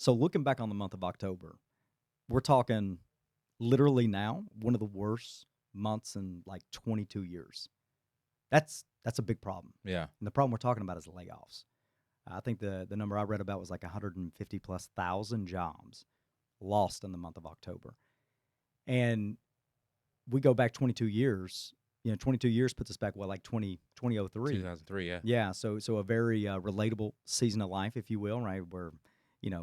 So looking back on the month of October, we're talking literally now one of the worst months in like 22 years. That's a big problem. Yeah. And the problem we're talking about is layoffs. I think the number I read about was like 150 plus thousand jobs lost in the month of October. And we go back 22 years. 22 years puts us back what, like 2003. 2003. Yeah. Yeah, so a very relatable season of life, if you will, right? Where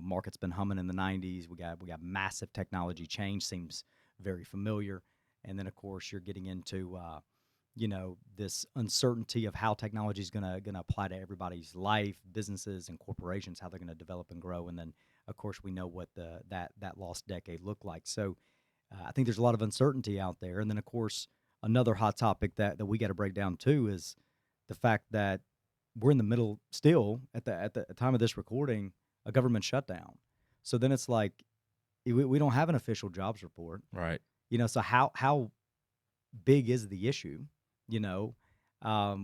market's been humming in the '90s. We got massive technology change, seems very familiar, and then of course you're getting into this uncertainty of how technology is gonna apply to everybody's life, businesses and corporations, how they're gonna develop and grow, and then of course we know what that lost decade looked like. So I think there's a lot of uncertainty out there, and then of course another hot topic that we got to break down too is the fact that we're in the middle still at the time of this recording, a government shutdown. So then it's like we don't have an official jobs report. Right. So how big is the issue? You know,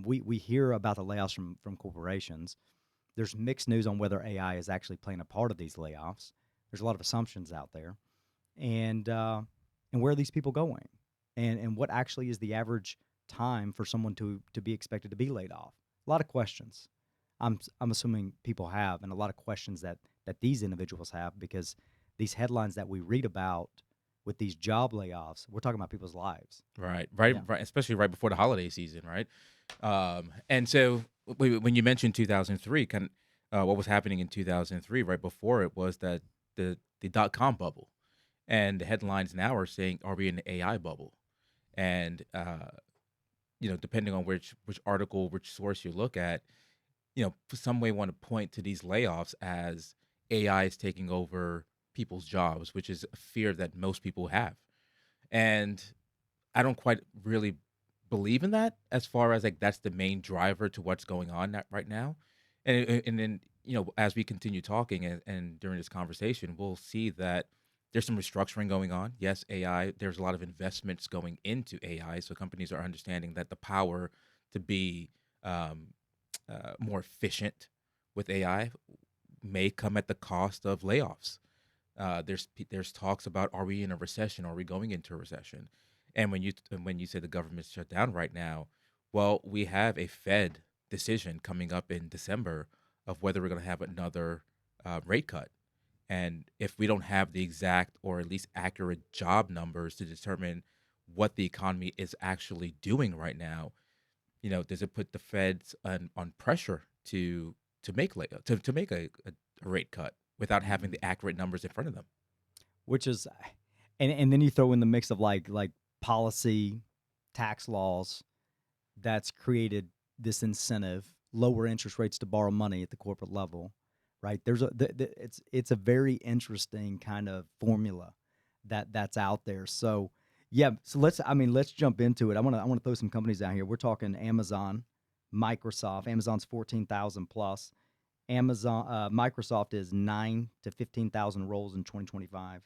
we hear about the layoffs from corporations. There's mixed news on whether AI is actually playing a part of these layoffs. There's a lot of assumptions out there, and where are these people going, and what actually is the average time for someone to be expected to be laid off? A lot of questions. I'm assuming people have, and a lot of questions that these individuals have, because these headlines that we read about with these job layoffs, we're talking about people's lives. Right. Right. Yeah. Right. Especially right before the holiday season. Right. And so when you mentioned 2003, what was happening in 2003, right before it was that the dot-com bubble, and the headlines now are saying, "Are we in the AI bubble?" And depending on which article, which source you look at, some may want to point to these layoffs as AI is taking over people's jobs, which is a fear that most people have. And I don't quite really believe in that, as far as like that's the main driver to what's going on right now. And then as we continue talking and during this conversation, we'll see that there's some restructuring going on. Yes, AI. There's a lot of investments going into AI, so companies are understanding that the power to be um, more efficient with AI may come at the cost of layoffs. There's talks about, are we in a recession? Are we going into a recession? And when you say the government's shut down right now, well, we have a Fed decision coming up in December of whether we're going to have another rate cut. And if we don't have the exact or at least accurate job numbers to determine what the economy is actually doing right now, does it put the Feds on pressure to make a rate cut without having Mhm. the accurate numbers in front of them? Which is, and then you throw in the mix of like policy, tax laws that's created this incentive, lower interest rates to borrow money at the corporate level, right? It's a very interesting kind of formula that's out there. So yeah, so let's jump into it. I want to throw some companies out here. We're talking Amazon, Microsoft. Amazon's 14,000 plus. Microsoft is 9 to 15,000 roles in 2025.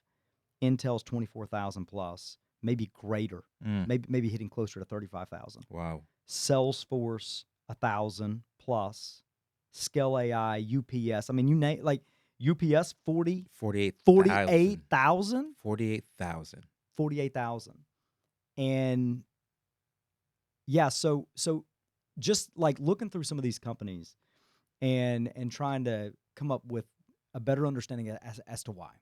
Intel's 24,000 plus, maybe greater, Mm, maybe hitting closer to 35,000. wow. Salesforce 1,000 plus, Scale AI, UPS. I mean, you name like UPS 48,000. 48,000, 48,000. 48,000, and yeah. So just like looking through some of these companies and trying to come up with a better understanding as to why,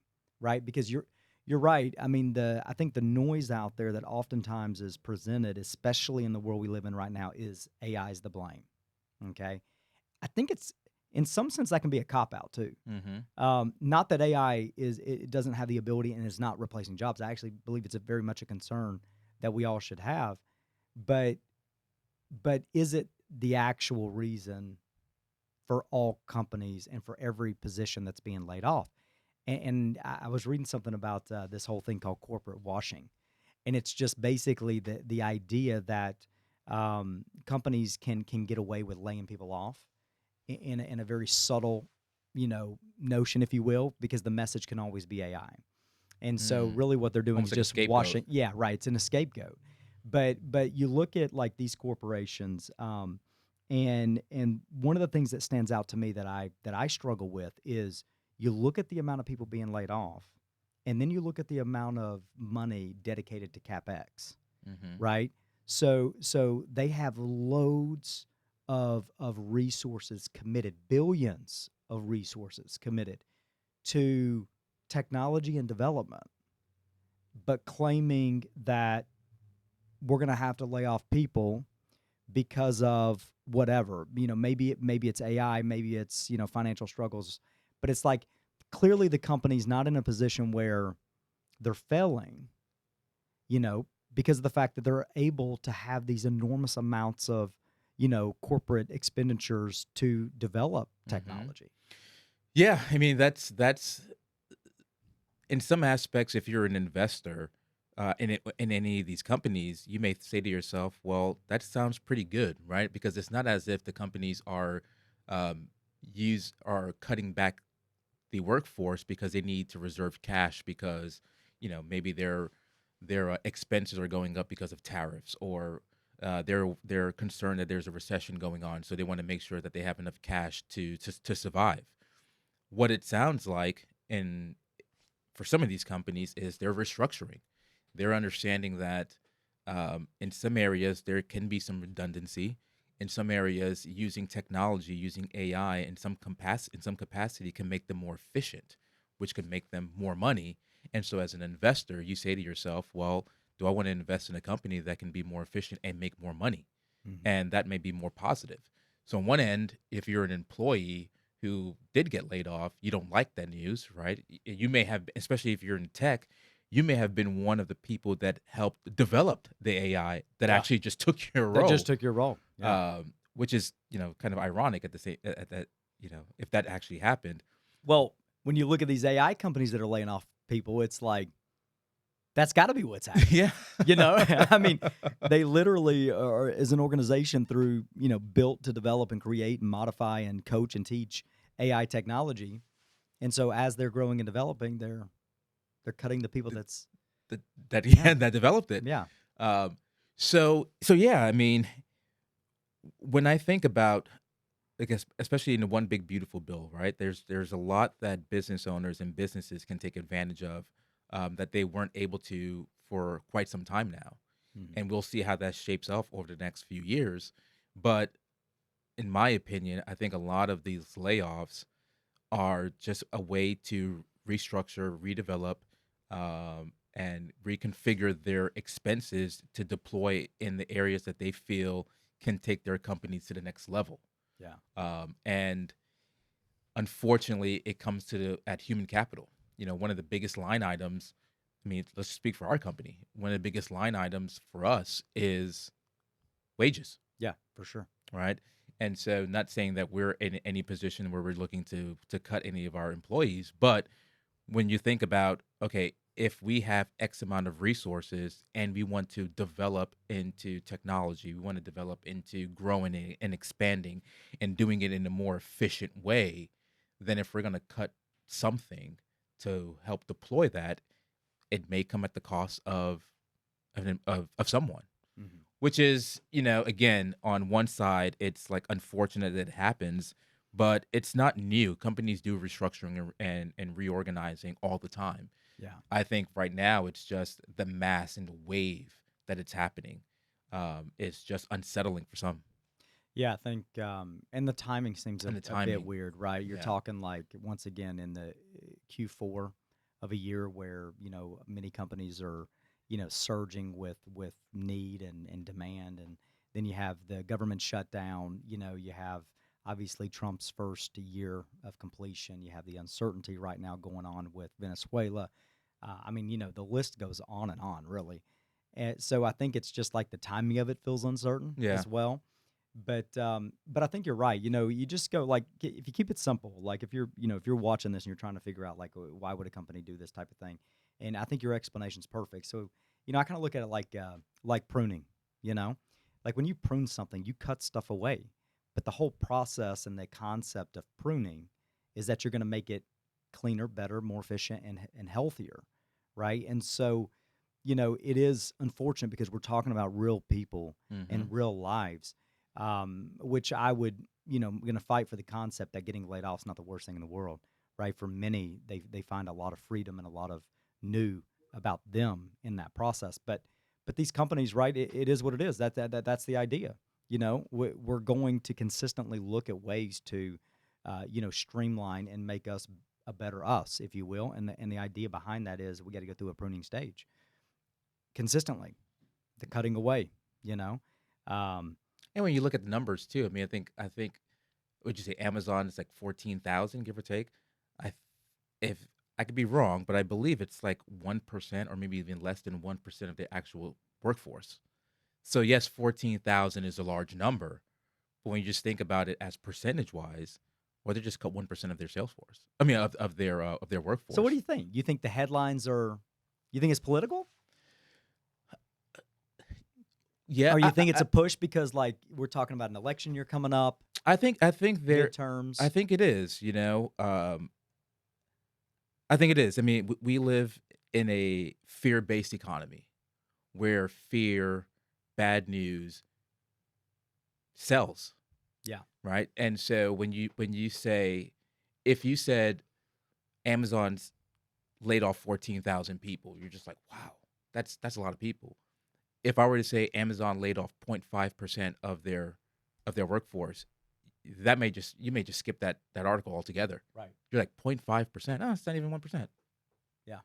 right? Because you're right. I mean, I think the noise out there that oftentimes is presented, especially in the world we live in right now, is AI is the blame. Okay, I think it's in some sense that can be a cop out too. Mhm. Not that AI it doesn't have the ability and is not replacing jobs. I actually believe it's a very much a concern that we all should have, but is it the actual reason for all companies and for every position that's being laid off? And I was reading something about this whole thing called corporate washing, and it's just basically the idea that companies can get away with laying people off in a very subtle, notion, if you will, because the message can always be AI. And so, Mm. really, what they're doing is Almost like a just scapegoat. washing. Yeah, right. It's in a scapegoat. But you look at like these corporations, and one of the things that stands out to me that I struggle with is You look at the amount of people being laid off, and then you look at the amount of money dedicated to capex, Mm-hmm. right? So they have loads of resources committed, billions of resources committed to technology and development, but claiming that we're going to have to lay off people because of whatever. Maybe it's AI, maybe it's financial struggles, but it's like clearly the company's not in a position where they're failing, you know, because of the fact that they're able to have these enormous amounts of corporate expenditures to develop Mm-hmm. technology. Yeah, I mean that's in some aspects. If you're an investor in any of these companies, you may say to yourself, "Well, that sounds pretty good, right?" Because it's not as if the companies are um, are cutting back the workforce because they need to reserve cash because maybe their expenses are going up because of tariffs or they're concerned that there's a recession going on, so they want to make sure that they have enough cash to survive. What it sounds like in for some of these companies is they're restructuring. They're understanding that in some areas there can be some redundancy. In some areas, using technology, using AI in some capacity can make them more efficient, which could make them more money. And so, as an investor, you say to yourself, "Well, do I want to invest in a company that can be more efficient and make more money?" Mm-hmm. And that may be more positive. So on one end, if you're an employee who did get laid off, you don't like that news, right? You may have, especially if you're in tech, you may have been one of the people that helped developed the AI that Yeah, actually just took your that just role, took your role. Yeah. which is kind of ironic at the same at that if that actually happened. Well, when you look at these AI companies that are laying off people, it's like that's got to be what's happening. Yeah. I mean, they literally are as an organization through built to develop and create and modify and coach and teach AI technology. And so as they're growing and developing, they're cutting the people Th- that's that yeah, yeah, that developed it. yeah. Um, so yeah, I mean, when I think about, I guess, especially in the one big beautiful bill, right? There's a lot that business owners and businesses can take advantage of that they weren't able to for quite some time now, Mhm. and we'll see how that shapes up over the next few years. But in my opinion, I think a lot of these layoffs are just a way to restructure, redevelop, and reconfigure their expenses to deploy in the areas that they feel can take their companies to the next level. Yeah. And unfortunately, it comes to at human capital. One of the biggest line items. I mean, let's speak for our company. One of the biggest line items for us is wages, Yeah, for sure. right? And so, not saying that we're in any position where we're looking to cut any of our employees, but when you think about, okay, if we have X amount of resources and we want to develop into technology, we want to develop into growing and expanding and doing it in a more efficient way, then if we're going to cut something to help deploy that, it may come at the cost of someone, Mhm. which is, again, on one side, it's like unfortunate that it happens, but it's not new. Companies do restructuring and reorganizing all the time. Yeah. I think right now it's just the mass and the wave that it's happening. It's just unsettling for some. Yeah, I think, and the timing seems And the a bit timing. weird, right? You're Yeah. talking like once again in the Q4 of a year where many companies are surging with need and demand, and then you have the government shutdown. You have obviously Trump's first year of completion. You have the uncertainty right now going on with Venezuela. I mean, the list goes on and on, really. And so I think it's just like the timing of it feels uncertain Yeah. as well. But I think you're right. You just go like if you keep it simple, like if you're watching this and you're trying to figure out like why would a company do this type of thing, and I think your explanation's perfect. So I kind of look at it like pruning. You know, like when you prune something, you cut stuff away, but the whole process and the concept of pruning is that you're going to make it cleaner, better, more efficient, and healthier, right? And so it is unfortunate because we're talking about real people Mm-hmm. and real lives, which I would, going to fight for the concept that getting laid off is not the worst thing in the world. right? For many, they find a lot of freedom and a lot of new about them in that process. But these companies, right? It is what it is. That's the idea. We're going to consistently look at ways to, streamline and make us a better us, if you will. And the idea behind that is we got to go through a pruning stage consistently, the cutting away. You know, um, And when you look at the numbers too, I mean, I think would you say Amazon is like 14,000, give or take? I if I could be wrong, but I believe it's like 1% or maybe even less than 1% of the actual workforce. So yes, 14,000 is a large number, but when you just think about it as percentage wise, or they just cut 1% of their sales force. I mean, of their so what do workforce. you think? You think the headlines are? You think it's political? Yeah, Or you think it's a push because, like, we're talking about an election year coming up, I think I midterms? think it is. I think it is. I mean, we live in a fear based economy where fear, bad news sells, Yeah. right? And so when you say, if you said Amazon's laid off 14,000 people, you're just like, wow, that's a lot of people. If I were to say Amazon laid off 0.5% of their workforce, that may just you may just skip that article altogether. Right. You're like 0.5%. Oh, it's not even 1%, Yeah.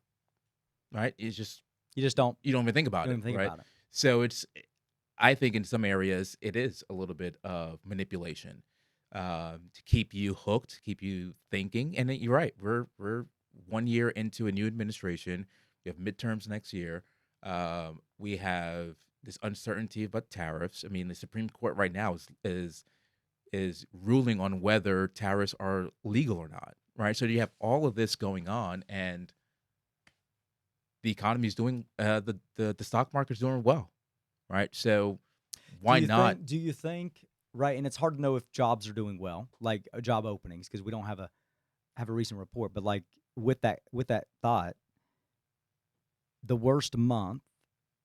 right? It's just You just don't. you don't even think You about don't it, even think right? about it. So I think in some areas it is a little bit of manipulation to keep you hooked, to keep you thinking. And you're right. We're 1 year into a new administration. We have midterms next year. We have this uncertainty about tariffs. I mean, the Supreme Court right now is ruling on whether tariffs are legal or not. Right. So you have all of this going on, and the economy is doing the stock market's doing well. Right. So Do why you not? think? Do you think? Right. And it's hard to know if jobs are doing well, like job openings, because we don't have a recent report. But like with that thought, the worst month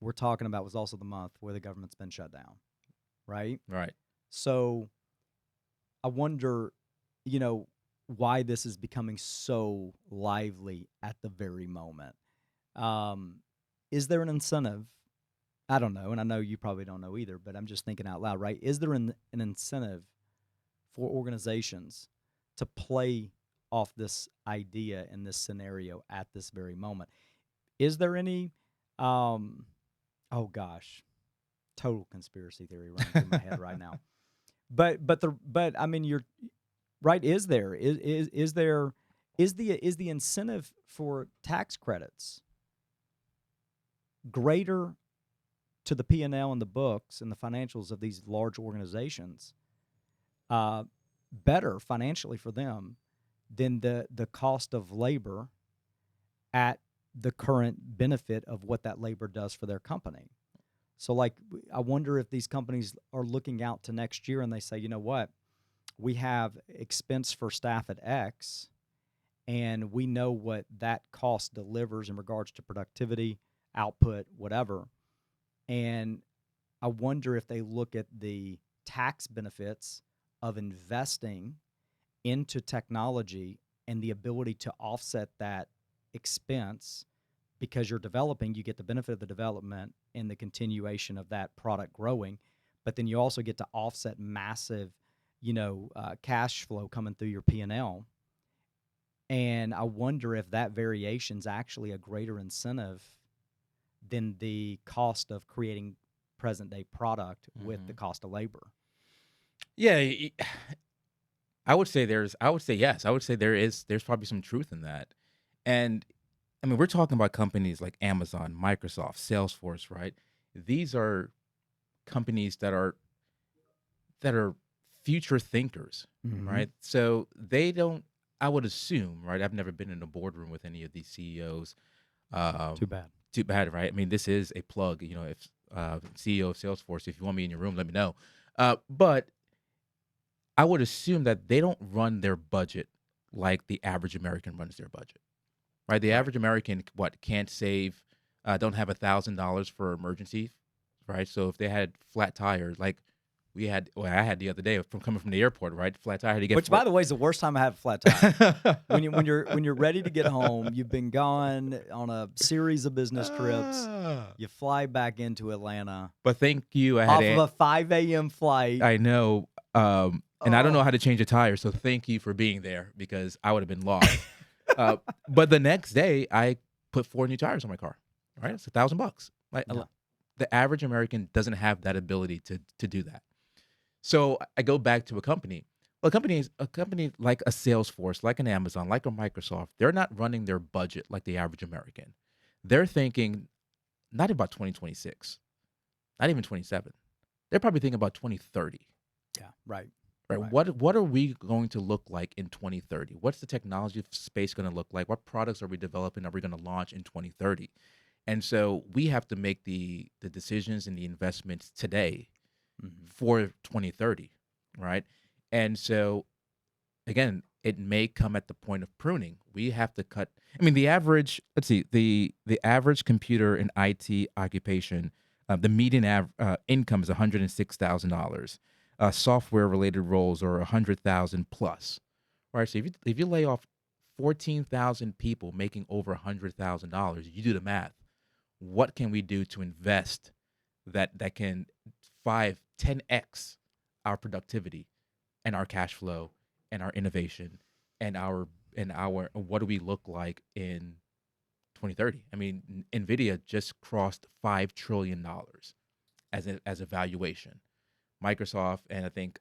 we're talking about was also the month where the government's been shut down. Right. Right. So I wonder, you know, why this is becoming so lively at the very moment. Um, is there an incentive? I don't know, and I know you probably don't know either, but I'm just thinking out loud, right? Is there an incentive for organizations to play off this idea in this scenario at this very moment? Is there any, um, oh gosh, total conspiracy theory running through my head right now. But I mean, you're right. Is the incentive for tax credits greater to the P&L and L and the books and the financials of these large organizations, uh, better financially for them than the cost of labor at the current benefit of what that labor does for their company? So, like, I wonder if these companies are looking out to next year and they say, you know what, we have expense for staff at X, and we know what that cost delivers in regards to productivity, output, whatever. And I wonder if they look at the tax benefits of investing into technology and the ability to offset that expense, because you're developing, you get the benefit of the development and the continuation of that product growing, but then you also get to offset massive, cash flow coming through your P&L. And I wonder if that variation is actually a greater incentive than the cost of creating present day product with the Hmm. cost of labor. Yeah, I would say yes. I would say there's probably some truth in that. And I mean, we're talking about companies like Amazon, Microsoft, Salesforce, right? These are companies that are future thinkers, Mm-hmm. right? So they don't. I would assume, right? I've never been in a boardroom with any of these CEOs. Too Um, bad. too bad, right? I mean, this is a plug. If CEO of Salesforce, if you want me in your room, let me know. But I would assume that they don't run their budget like the average American runs their budget, right? The Right. average American, what, can't save, don't have $1,000 for emergency, right? So if they had flat tires, like I had the other day from coming from the airport, right? Flat tire, I had to get Which, by the way, is the worst time I have a flat tire. When you're ready to get home, you've been gone on a series of business trips. Ah. You fly back into Atlanta But thank you. off of a 5 a.m. flight. I know, and I don't know how Oh, to change a tire, so thank you for being there because I would have been lost. But the next day, I put 4 new tires on my car. Right, it's $1,000. Like yeah. the average American doesn't have that ability to do that. So I go back to a company. Well, a company like a Salesforce, like an Amazon, like a Microsoft. They're not running their budget like the average American. They're thinking not about 2026, not even 27. They're probably thinking about 2030. Yeah. Right. Right. Right. What are we going to look like in 2030? What's the technology space going to look like? What products are we developing? Are we going to launch in 2030? And so we have to make the decisions and the investments today Mhm. for 2030, right? And so again, it may come at the point of pruning. We have to cut. I mean, the average. Let's see. The average computer and IT occupation, the median income is $106,000. Software related roles are 100,000 plus. Right. So if you lay off 14,000 people making over $100,000, you do the math. What can we do to invest that can 5, 10x our productivity and our cash flow and our innovation and our what do we look like in 2030? I mean, Nvidia just crossed $5 trillion as a valuation. Microsoft and I think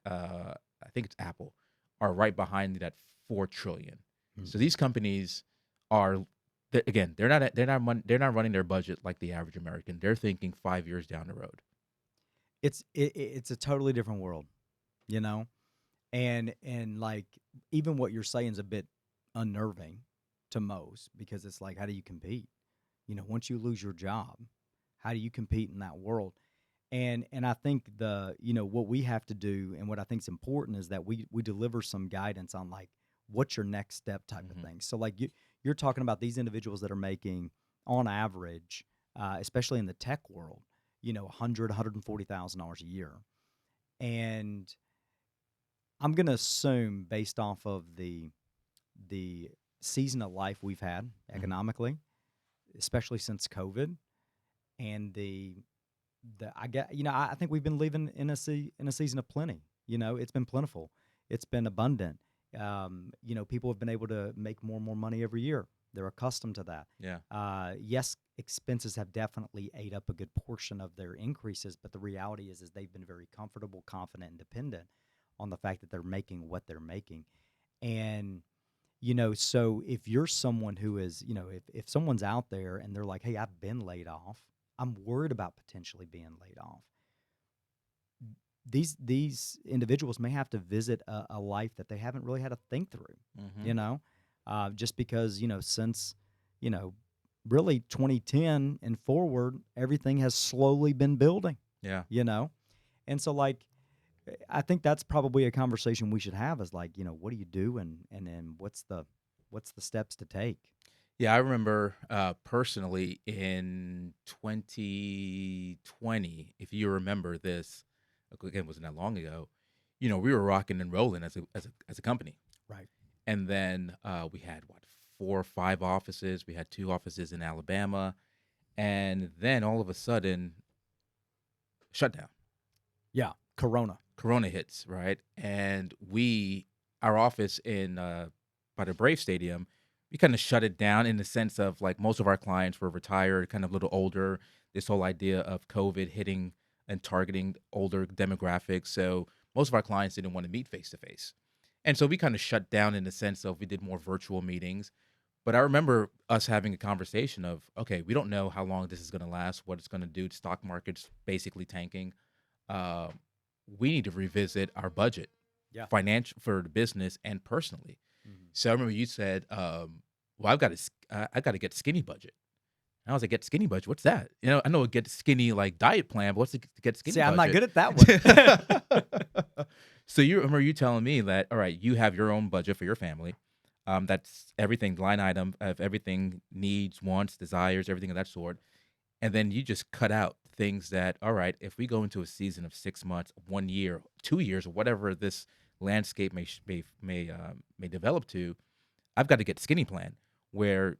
it's Apple are right behind it at 4 trillion. So Mhm. these companies are again, they're not running their budget like the average American. They're thinking 5 years down the road. It's a totally different world, you know, and like even what you're saying is a bit unnerving to most because it's like, how do you compete? Once you lose your job, how do you compete in that world? And I think what we have to do and what I think is important is that we deliver some guidance on like what's your next step type of Hmm. thing. So like you're talking about these individuals that are making on average, especially in the tech world, 140,000 dollars a year, and I'm gonna assume based off of the season of life we've had Hmm. economically, especially since COVID, and the I get I think we've been living in a season of plenty. It's been plentiful, it's been abundant. People have been able to make more and more money every year. They're accustomed to that. Yeah. Yes, expenses have definitely ate up a good portion of their increases, but the reality is they've been very comfortable, confident, and dependent on the fact that they're making what they're making. And so if you're someone who is, if someone's out there and they're like, hey, I've been laid off, I'm worried about potentially being laid off. These individuals may have to visit a life that they haven't really had to think through, Hmm. you know, just because, since, you know, really 2010 and forward, everything has slowly been building, Yeah. you know? And so, like, I think that's probably a conversation we should have is like, what do you do and then what's the steps to take? Yeah, I remember personally in 2020, if you remember this, again, wasn't that long ago. We were rocking and rolling as a company, Right. and then we had what 4 or 5 offices. We had 2 offices in Alabama, and then all of a sudden, shutdown. Yeah. Corona. Corona hits, right? And our office in by the Brave Stadium, we kind of shut it down in the sense of like most of our clients were retired, kind of a little older. This whole idea of COVID hitting and targeting older demographics, so most of our clients didn't want to meet face to face, and so we kind of shut down in the sense of we did more virtual meetings. But I remember us having a conversation of, okay, we don't know how long this is going to last, what it's going to do. Stock market's basically tanking. Uh, we need to revisit our budget, Yeah. financial for the business and personally. Mhm. So I remember you said, "Well, I got to get skinny budget." And I was like, "Get skinny budget? What's that?" I know a get skinny like diet plan, but what's the get skinny See, I'm not budget? good at that one. So you remember you telling me that, all right, you have your own budget for your family. That's everything, line item of everything, needs, wants, desires, everything of that sort. and then you just cut out things that, all right, if we go into a season of 6 months, 1 year, 2 years, or whatever this landscape may develop to, I've got to get skinny plan where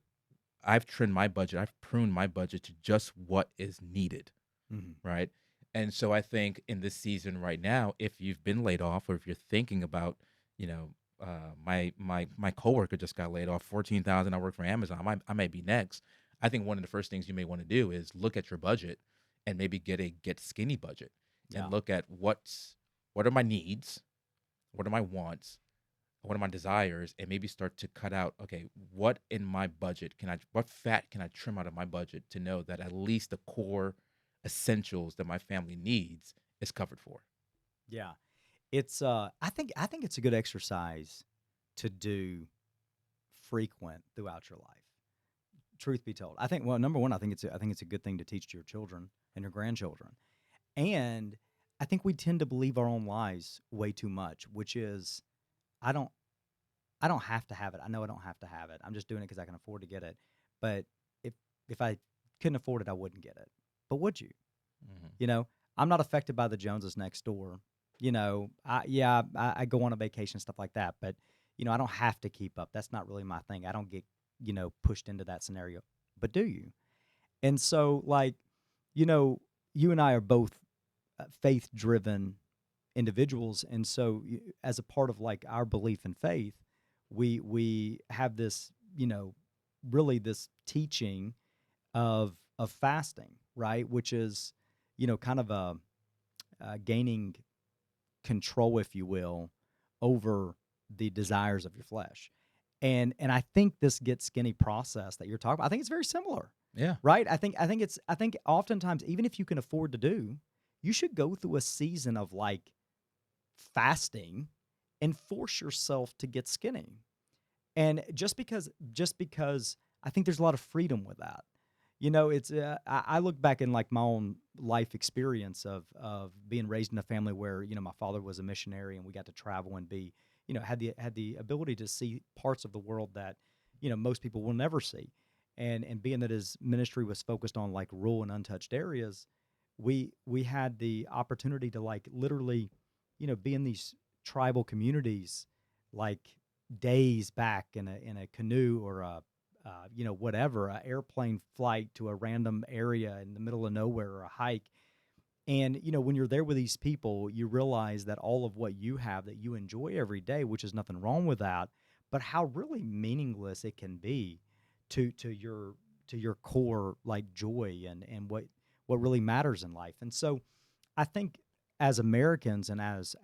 I've trimmed my budget, I've pruned my budget to just what is needed, Mhm. right? And so I think in this season right now, if you've been laid off or if you're thinking about, you know, my coworker just got laid off, 14,000. I work for Amazon. I might be next. I think one of the first things you may want to do is look at your budget and maybe get skinny budget and Yeah. look at what are my needs, what are my wants, what are my desires, and maybe start to cut out, okay, what in my budget what fat can I trim out of my budget to know that at least the core essentials that my family needs is covered for. Yeah. It's I think it's a good exercise to do frequent throughout your life. Truth be told. I think well, number one, I think it's a good thing to teach to your children and your grandchildren. And I think we tend to believe our own lies way too much, which is I don't I don't have to have it. I know I don't have to have it. I'm just doing it because I can afford to get it. But if if I couldn't afford it, I wouldn't get it. But would you? Hmm. You know, I'm not affected by the Joneses next door. I go on a vacation, stuff like that. But I don't have to keep up. That's not really my thing. I don't get pushed into that scenario. But do you? And so, like, you know, you and I are both faith driven individuals, and so as a part of like our belief in faith, we have this, really this teaching of fasting, right? Which is, kind of a gaining control, if you will, over the desires of your flesh. And I think this get skinny process that you're talking about, I think it's very similar, Yeah. right? I think oftentimes, even if you can afford to do, you should go through a season of like fasting and force yourself to get skinny. And just because I think there's a lot of freedom with that. It's I look back in like my own life experience of being raised in a family where my father was a missionary and we got to travel and be had the ability to see parts of the world that most people will never see, and being that his ministry was focused on like rural and untouched areas, we had the opportunity to like literally be in these tribal communities like days back in a canoe or a whatever, a airplane flight to a random area in the middle of nowhere or a hike. And when you're there with these people, you realize that all of what you have that you enjoy every day, which is nothing wrong with that, but how really meaningless it can be to your core like joy and what really matters in life. And so I think as Americans and as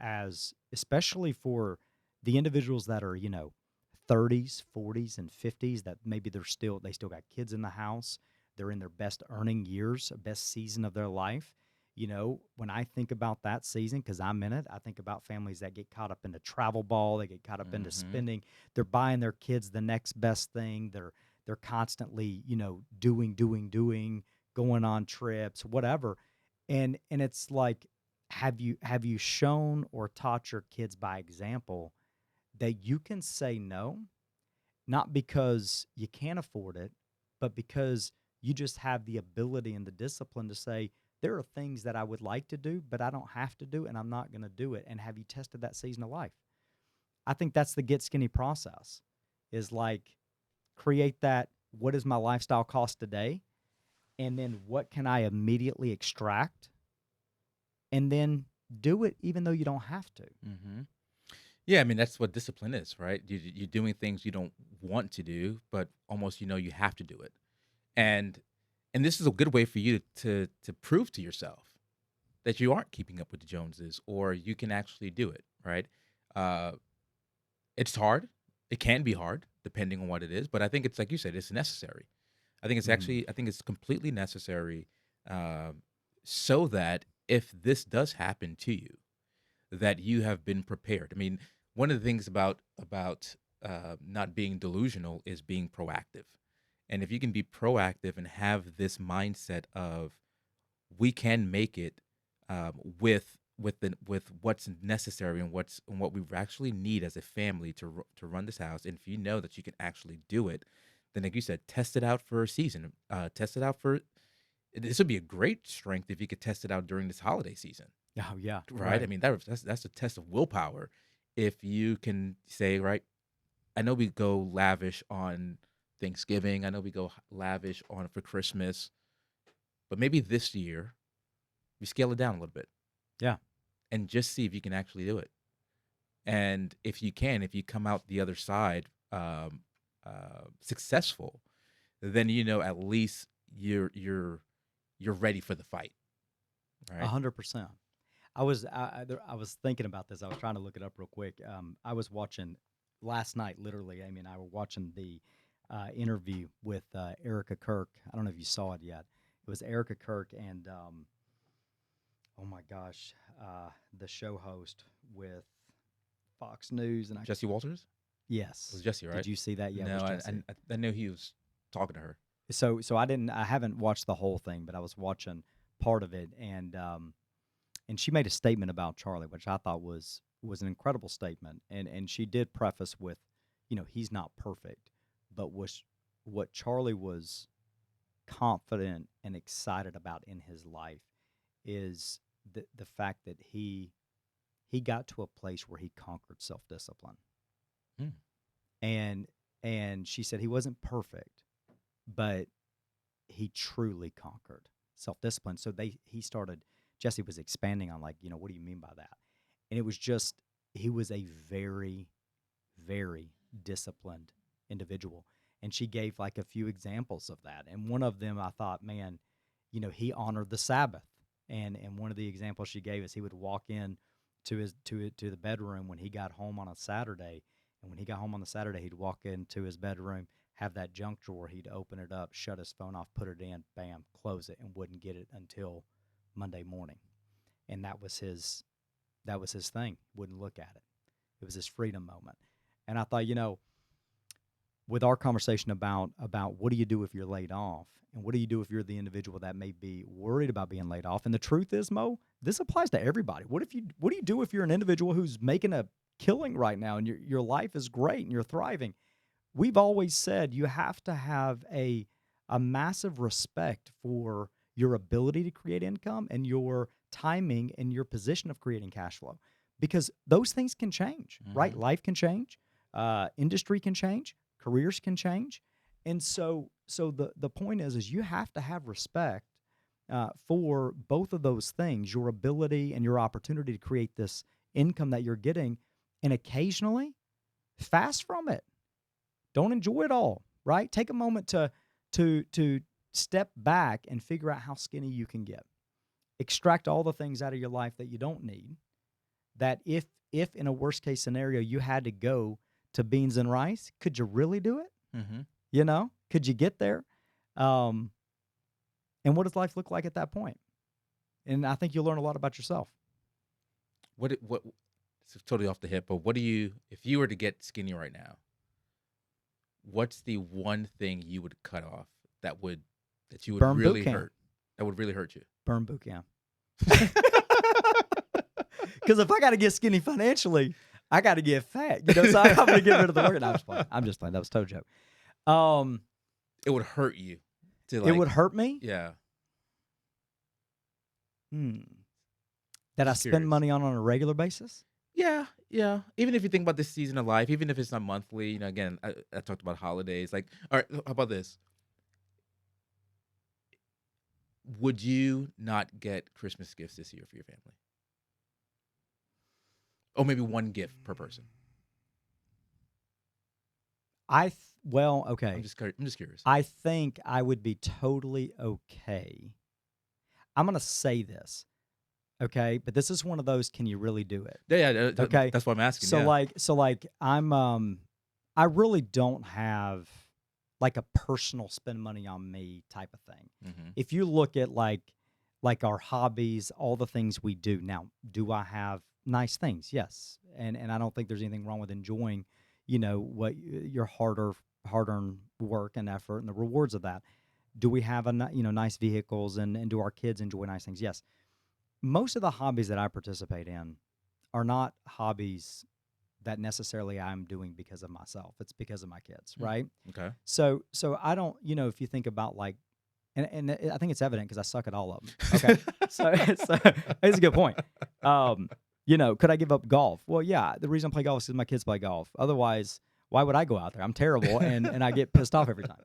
especially for the individuals that are, 30s, 40s and 50s, that maybe they still got kids in the house, they're in their best earning years, best season of their life. When I think about that season, because I'm in it, I think about families that get caught up into travel ball, they get caught up into Hmm. spending, they're buying their kids the next best thing, they're constantly, doing, going on trips, whatever. And it's like, have you shown or taught your kids by example that you can say no, not because you can't afford it, but because you just have the ability and the discipline to say, there are things that I would like to do, but I don't have to do, and I'm not going to do it. And have you tested that season of life? I think that's the get skinny process, is like create that, what is my lifestyle cost today? And then what can I immediately extract? And then do it even though you don't have to. Hmm. Yeah, I mean that's what discipline is, right? You're doing things you don't want to do, but almost you have to do it. And and this is a good way for you to prove to yourself that you aren't keeping up with the Joneses, or you can actually do it, right? Uh, it's hard. It can be hard depending on what it is, but I think it's like you said, it's necessary. Mhm. I think it's completely necessary, um, so that if this does happen to you, that you have been prepared. I mean, one of the things about not being delusional is being proactive, and if you can be proactive and have this mindset of we can make it, with what's necessary and what we actually need as a family to run this house. And if you know that you can actually do it, then like you said, test it out for a season. Test it out for this would be a great strength if you could test it out during this holiday season, Oh yeah, right? I right. mean, that's a test of willpower. If you can say, right, I know we go lavish on Thanksgiving, I know we go lavish on for Christmas, but maybe this year we scale it down a little bit Yeah, and just see if you can actually do it. And if you can, if you come out the other side successful, then at least you're ready for the fight, right? 100%. I was thinking about this. I was trying to look it up real quick. I was watching last night, literally. Amy and I were watching the interview with Erica Kirk. I don't know if you saw it yet. It was Erica Kirk and oh my gosh, the show host with Fox News. And I Jesse Walters it was yes, Jesse, did right? you see that? Yeah, it was No, Jesse. I knew he was talking to her. So I haven't watched the whole thing, but I was watching part of it, and she made a statement about Charlie, which I thought was an incredible statement, and she did preface with, he's not perfect, but was what Charlie was confident and excited about in his life is the fact that he got to a place where he conquered self discipline, Mm, and and she said he wasn't perfect, but he truly conquered self-discipline. So he started, Jesse was expanding on, like, what do you mean by that? And it was just, he was a very, very disciplined individual. And she gave like a few examples of that. And one of them, I thought, man, he honored the Sabbath. And one of the examples she gave is he would walk in to the bedroom when he got home on a Saturday. And when he got home on the Saturday, he'd walk into his bedroom, have that junk drawer, he'd open it up, shut his phone off, put it in, bam, close it, and wouldn't get it until Monday morning. And that was his thing. Wouldn't look at it. It was his freedom moment. And I thought, with our conversation about what do you do if you're laid off, and what do you do if you're the individual that may be worried about being laid off, and the truth is, Mo, this applies to everybody. What do you do if you're an individual who's making a killing right now and your life is great and you're thriving? We've always said you have to have a massive respect for your ability to create income and your timing and your position of creating cash flow, because those things can change, right? hmm Life can change, industry can change, careers can change. And so the point is you have to have respect for both of those things, your ability and your opportunity to create this income that you're getting, and occasionally fast from it. Don't enjoy it all, right? Take a moment to step back and figure out how skinny you can get. Extract all the things out of your life that you don't need. That if in a worst case scenario you had to go to beans and rice, could you really do it? hmm Could you get there? Um, and what does life look like at that point? And I think you'll learn a lot about yourself. what it's totally off the hip, but what do you, if you were to get skinny right now, what's the one thing you would cut off that you would Burn boot really camp. hurt, that would really hurt you? Burn boot camp. Because if I got to get skinny financially, I got to get fat. So I'm going to get rid of the work. No, I'm just playing. I'm just playing. That was a total joke. Um, It would hurt you to it would hurt me. yeah. Hmm. That I Just spend curious. money on a regular basis. Yeah, yeah. Even if you think about this season of life, even if it's not monthly, again, I talked about holidays. Like, all right, how about this? Would you not get Christmas gifts this year for your family? Or maybe one gift per person. Well, okay. I'm just curious. I think I would be totally okay. I'm going to say this, okay? But this is one of those, can you really do it? Yeah, Okay. that's what I'm asking. So Yeah. like I really don't have like a personal spend money on me type of thing. hmm If you look at like our hobbies, all the things we do. Now, do I have nice things? Yes. And I don't think there's anything wrong with enjoying, what your hard-earned work and effort and the rewards of that. Do we have nice vehicles, and do our kids enjoy nice things? Yes. Most of the hobbies that I participate in are not hobbies that necessarily I'm doing because of myself. It's because of my kids, right? Okay. So I don't, if you think about, like, and I think it's evident because I suck at all of them. Okay, so so it's a good point. Could I give up golf? Well, yeah. The reason I play golf is because my kids play golf. Otherwise, why would I go out there? I'm terrible, and I get pissed off every time.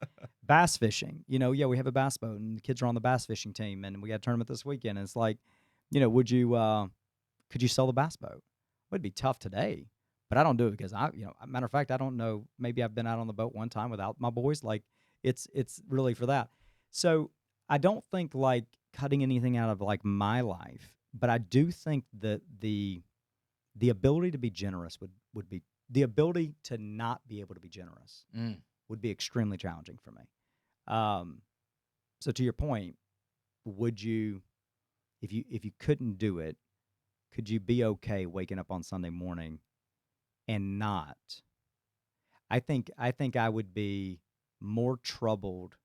Bass fishing. Yeah, we have a bass boat, and the kids are on the bass fishing team, and we got a tournament this weekend. And it's like, would you could you sell the bass boat? Well, it'd be tough today, but I don't do it because matter of fact, I don't know. Maybe I've been out on the boat one time without my boys. Like, it's really for that. So I don't think like cutting anything out of like my life, but I do think that the ability to be generous would be the ability to not be able to be generous Mm. would be extremely challenging for me. Um, so to your point, would you, if you couldn't do it, could you be okay waking up on Sunday morning and not? I think I would be more troubled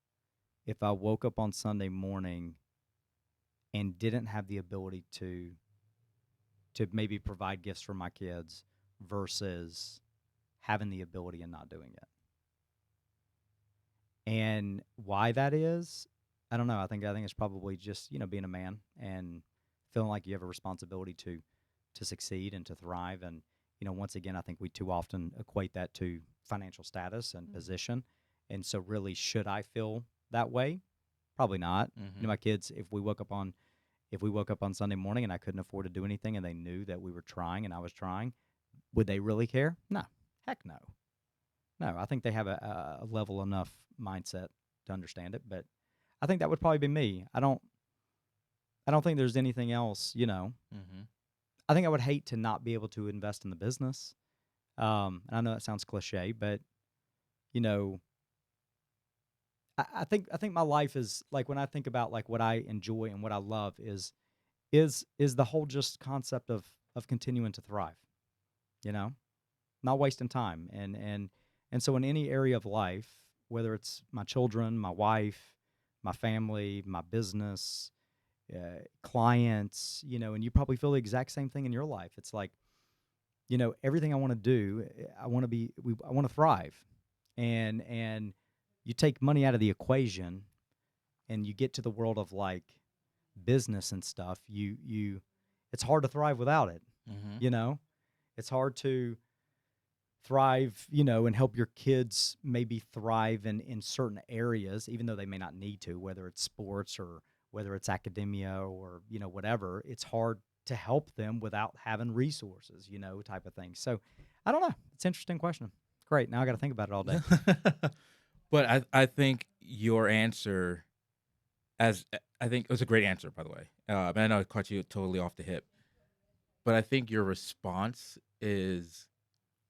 if I woke up on Sunday morning and didn't have the ability to maybe provide gifts for my kids versus having the ability and not doing it. And why that is, I don't know. I think it's probably just, being a man and feeling like you have a responsibility to succeed and to thrive. And, once again, I think we too often equate that to financial status and position. And so really, should I feel that way? Probably not. Mm-hmm. My kids, if we woke up on Sunday morning and I couldn't afford to do anything and they knew that we were trying and I was trying, would they really care? No. Heck no. No, I think they have a level enough mindset to understand it, but I think that would probably be me. I don't think there's anything else, Mm-hmm. I think I would hate to not be able to invest in the business. And I know that sounds cliche, but you know, I think my life is like when I think about like what I enjoy and what I love is the whole just concept of continuing to thrive, you know, not wasting time. And so in any area of life, whether it's my children, my wife, my family, my business, clients, and you probably feel the exact same thing in your life. It's like, everything I want to do, I want to thrive. And you take money out of the equation and you get to the world of like business and stuff, it's hard to thrive without it, Mm-hmm. you know? It's hard to thrive, and help your kids maybe thrive in certain areas, even though they may not need to, whether it's sports or whether it's academia or, whatever. It's hard to help them without having resources, type of thing. So I don't know. It's an interesting question. Great. Now I got to think about it all day. But I think your answer, as I think it was a great answer, by the way. And I know I caught you totally off the hip, but I think your response is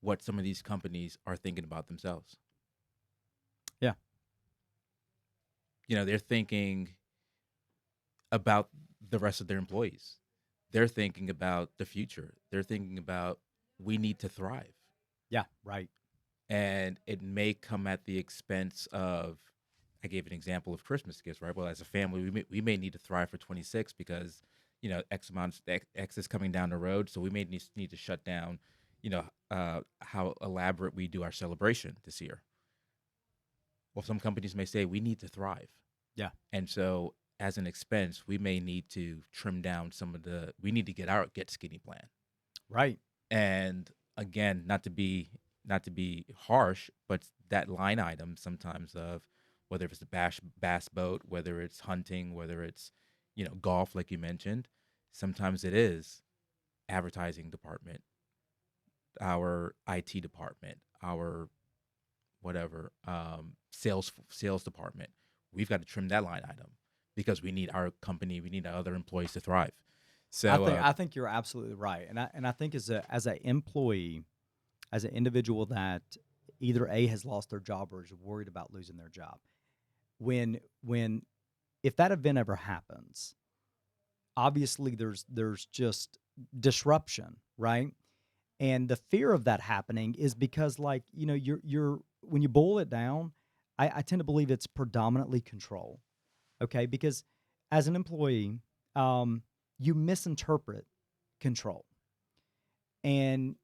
what some of these companies are thinking about themselves. Yeah. They're thinking about the rest of their employees. They're thinking about the future. They're thinking about we need to thrive. Yeah. Right. And it may come at the expense of, I gave an example of Christmas gifts, right? Well, as a family, we may need to thrive for 26 because X amount X is coming down the road, so we may need to shut down how elaborate we do our celebration this year. Well, some companies may say we need to thrive, Yeah. and so as an expense, we may need to trim down we need to get skinny plan. Right. And again, not to be harsh, but that line item sometimes of whether it's a bass boat, whether it's hunting, whether it's golf, like you mentioned, sometimes it is advertising department, our IT department, our whatever sales department. We've got to trim that line item because we need our company, we need our other employees to thrive. I So think I think you're absolutely right. And I think as an employee, as an individual that either A has lost their job or is worried about losing their job, when if that event ever happens, obviously there's just disruption, right? And the fear of that happening is because like, you're when you boil it down, I tend to believe it's predominantly control. Okay, because as an employee, you misinterpret control, and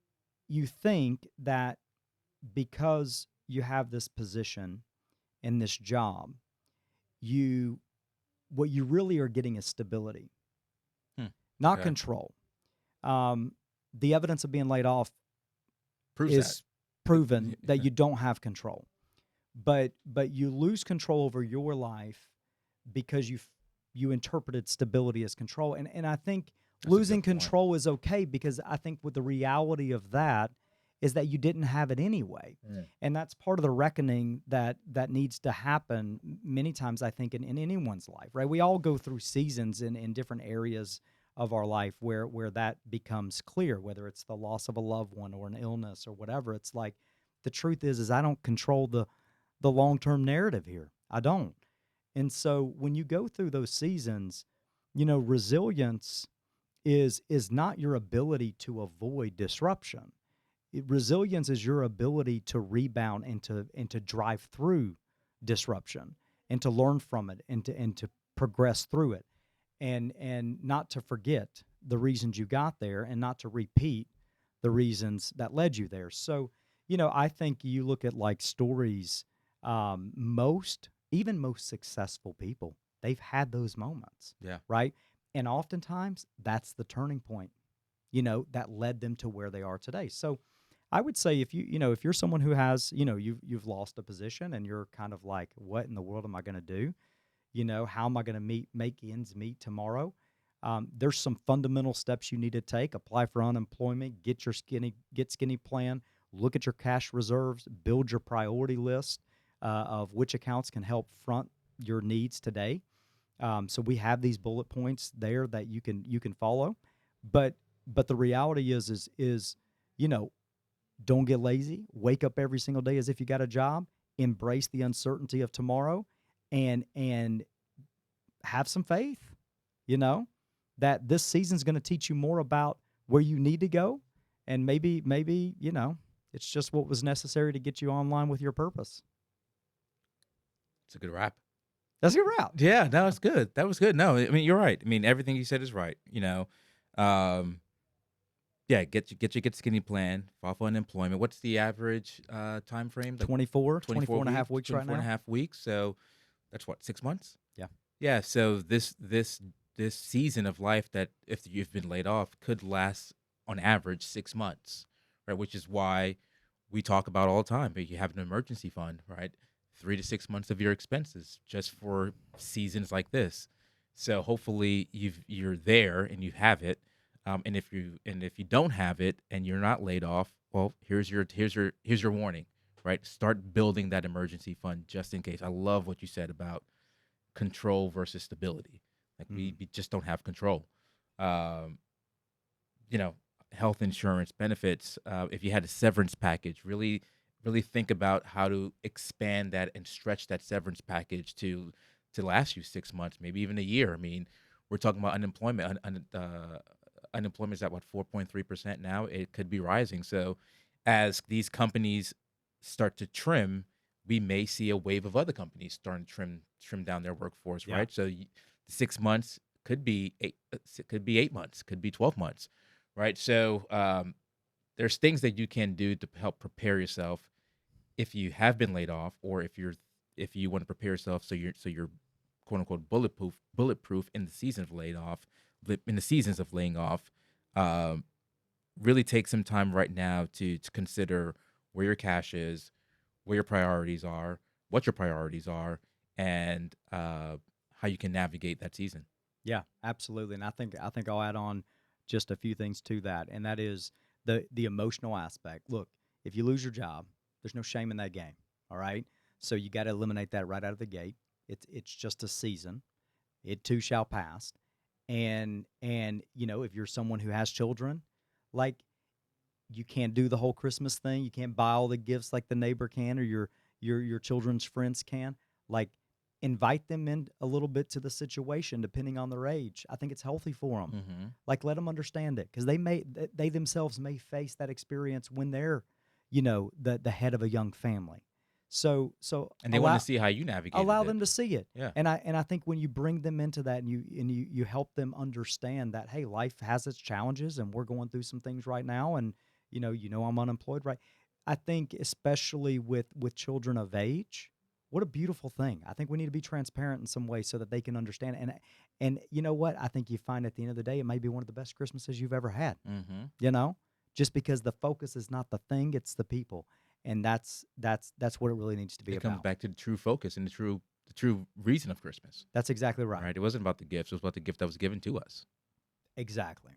you think that because you have this position in this job, you what you really are getting is stability, Hmm. not Okay. control. Um, the evidence of being laid off Proves that. is proven that you don't have control, but you lose control over your life because you interpreted stability as control, and I think That's a losing good point. control is okay, because I think with the reality of that is that you didn't have it anyway. Mm. And that's part of the reckoning that needs to happen many times, I think, in anyone's life, right? We all go through seasons in different areas of our life where that becomes clear, whether it's the loss of a loved one or an illness or whatever. It's like the truth is I don't control the long-term narrative here. I don't. And so when you go through those seasons, resilience is not your ability to avoid disruption. Resilience is your ability to rebound and to drive through disruption and to learn from it and to progress through it, and not to forget the reasons you got there and not to repeat the reasons that led you there. So, I think you look at like stories, even most successful people, they've had those moments, Yeah. right? And oftentimes that's the turning point, that led them to where they are today. So I would say if you're someone who has, you've lost a position and you're kind of like, what in the world am I going to do? How am I going to make ends meet tomorrow? There's some fundamental steps you need to take. Apply for unemployment, get skinny plan, look at your cash reserves, build your priority list of which accounts can help front your needs today. So we have these bullet points there that you can follow, but the reality is you know don't get lazy. Wake up every single day as if you got a job. Embrace the uncertainty of tomorrow, and have some faith, you know, that this season's going to teach you more about where you need to go, and maybe it's just what was necessary to get you online with your purpose. It's a good wrap. That's your route. Yeah, that was good. That was good. No, I mean you're right. I mean everything you said is right. Um, yeah, get skinny plan, file for unemployment. What's the average time frame? Like 24, 24 24 and a half weeks, weeks right 24 and a now. half weeks. So that's what, 6 months? Yeah. Yeah. So this season of life that if you've been laid off could last on average 6 months, right? Which is why we talk about all the time. But you have an emergency fund, right? 3 to 6 months of your expenses just for seasons like this. So hopefully you're there and you have it. And if you don't have it and you're not laid off, well, here's your warning, right? Start building that emergency fund just in case. I love what you said about control versus stability. Like we, Mhm. we just don't have control. Um, you know, health insurance benefits. If you had a severance package, really think about how to expand that and stretch that severance package to last you 6 months, maybe even a year. I mean, we're talking about unemployment. Unemployment is at what, 4.3% now. It could be rising. So, as these companies start to trim, we may see a wave of other companies starting to trim down their workforce. Yeah. Right. So, 6 months could be eight. Could be 8 months. Could be 12 months. Right. So, there's things that you can do to help prepare yourself if you have been laid off, or if you want to prepare yourself so you're quote unquote bulletproof in the season of laid off, in the seasons of laying off. Um, really take some time right now to consider where your cash is, where your priorities are, what your priorities are, and how you can navigate that season. Yeah, absolutely. And I think I'll add on just a few things to that, and that is the emotional aspect. Look, if you lose your job, there's no shame in that game. All right, so you got to eliminate that right out of the gate. It's just a season. It too shall pass. And if you're someone who has children, like, you can't do the whole Christmas thing. You can't buy all the gifts like the neighbor can, or your children's friends can. Like, invite them in a little bit to the situation, depending on their age. I think it's healthy for them. Mm-hmm. Like, let them understand it, because they themselves may face that experience when they're, the head of a young family. So And they want to allow see how you navigated allow it. them to see it. Yeah. And I think when you bring them into that, and you help them understand that, hey, life has its challenges, and we're going through some things right now, and I'm unemployed, right? I think especially with children of age, What a beautiful thing. I think we need to be transparent in some way so that they can understand. And you know what? I think you find at the end of the day, it may be one of the best Christmases you've ever had. Mm-hmm. You know, just because the focus is not the thing, it's the people, and that's what it really needs to be It comes about. back to the true focus and the true reason of Christmas. That's exactly right. Right? It wasn't about the gifts; it was about the gift that was given to us. Exactly.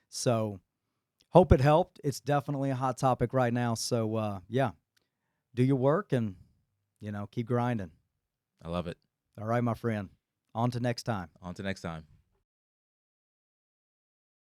So hope it helped. It's definitely a hot topic right now. So yeah, do your work and keep grinding. I love it. All right, my friend. On to next time. On to next time.